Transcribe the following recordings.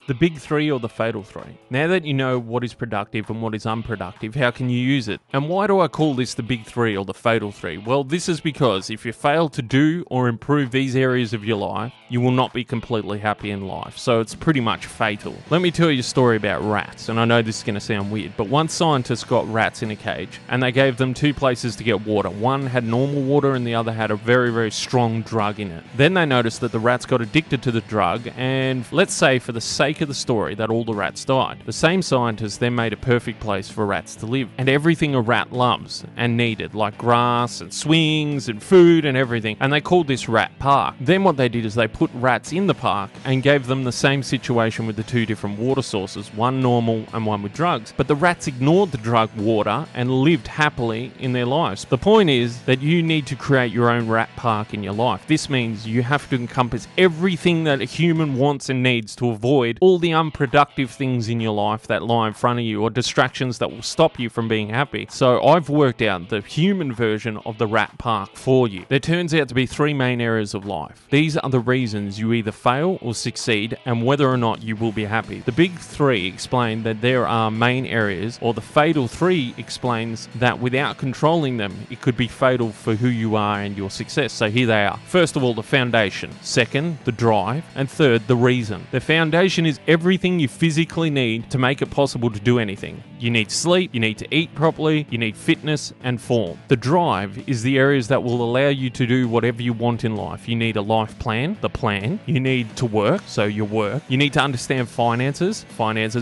The big three or the fatal three. Now that you know what is productive and what is unproductive, how can you use it? And why do I call this the big three or the fatal three? Well, this is because if you fail to do or improve these areas of your life, you will not be completely happy in life. So it's pretty much fatal. Let me tell you a story about rats, and I know this is going to sound weird, but one scientist got rats in a cage and they gave them two places to get water. One had normal water and the other had a very, very strong drug in it. Then they noticed that the rats got addicted to the drug, and let's say for the sake of the story that all the rats died. The same scientists then made a perfect place for rats to live, and everything a rat loves and needed, like grass and swings and food and everything, and they called this Rat Park. Then what they did is they put rats in the park and gave them the same situation with the two different water sources, one normal and one with drugs. But the rats ignored the drug water and lived happily in their lives. The point is that you need to create your own rat park in your life. This means you have to encompass everything that a human wants and needs to avoid all the unproductive things in your life that lie in front of you, or distractions that will stop you from being happy. So I've worked out the human version of the rat park for you. There turns out to be three main areas of life. These are the reasons you either fail or succeed, and whether or not you will be happy. The big three explain that there are main areas, or the fatal three explains that without controlling them, it could be fatal for who you are and your success. So here they are. First of all, the foundation. Second, the drive. And third, the reason. The foundation is everything you physically need to make it possible to do anything. You need sleep, you need to eat properly, you need fitness and form. The drive is the areas that will allow you to do whatever you want in life. You need a life plan, the plan. You need to work, so your work. You need to understand finances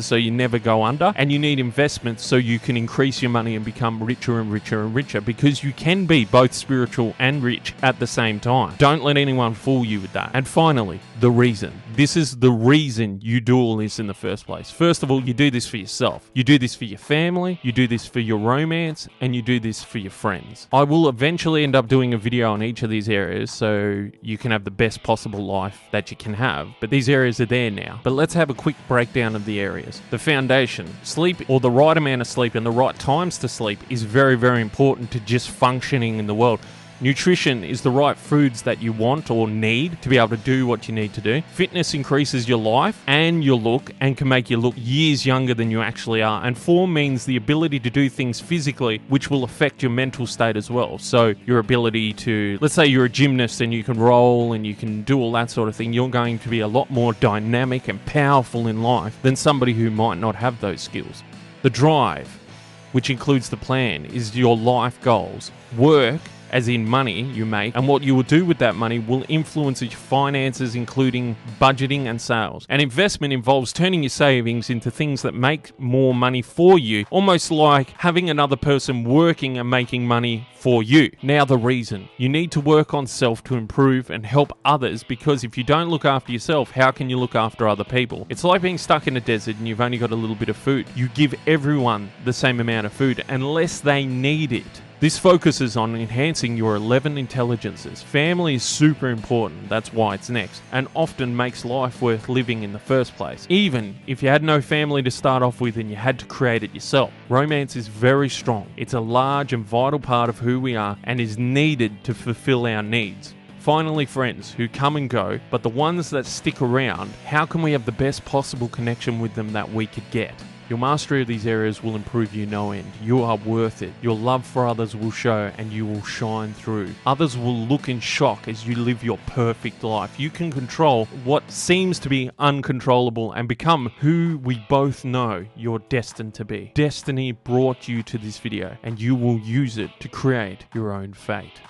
so you never go under. And you need investments so you can increase your money and become richer and richer and richer, because you can be both spiritual and rich at the same time. Don't let anyone fool you with that. And finally, the reason. This is the reason you do all this in the first place. First of all, you do this for yourself. You do this for your family, you do this for your romance, and you do this for your friends. I will eventually end up doing a video on each of these areas so you can have the best possible life that you can have, but these areas are there now. But let's have a quick breakdown of the areas. The foundation. Sleep, or the right amount of sleep and the right times to sleep, is very, very important to just functioning in the world. Nutrition is the right foods that you want or need to be able to do what you need to do. Fitness increases your life and your look and can make you look years younger than you actually are. And form means the ability to do things physically, which will affect your mental state as well. So your ability to, let's say you're a gymnast and you can roll and you can do all that sort of thing, you're going to be a lot more dynamic and powerful in life than somebody who might not have those skills. The drive, which includes the plan, is your life goals. Work, as in money you make, and what you will do with that money will influence your finances, including budgeting and sales. And investment involves turning your savings into things that make more money for you, almost like having another person working and making money for you. Now the reason. You need to work on self to improve and help others, because if you don't look after yourself, how can you look after other people? It's like being stuck in a desert and you've only got a little bit of food. You give everyone the same amount of food unless they need it. This focuses on enhancing your 11 intelligences. Family is super important, that's why it's next, and often makes life worth living in the first place, even if you had no family to start off with and you had to create it yourself. Romance is very strong. It's a large and vital part of who we are and is needed to fulfill our needs. Finally, friends who come and go, but the ones that stick around, how can we have the best possible connection with them that we could get? Your mastery of these areas will improve you no end. You are worth it. Your love for others will show and you will shine through. Others will look in shock as you live your perfect life. You can control what seems to be uncontrollable and become who we both know you're destined to be. Destiny brought you to this video and you will use it to create your own fate.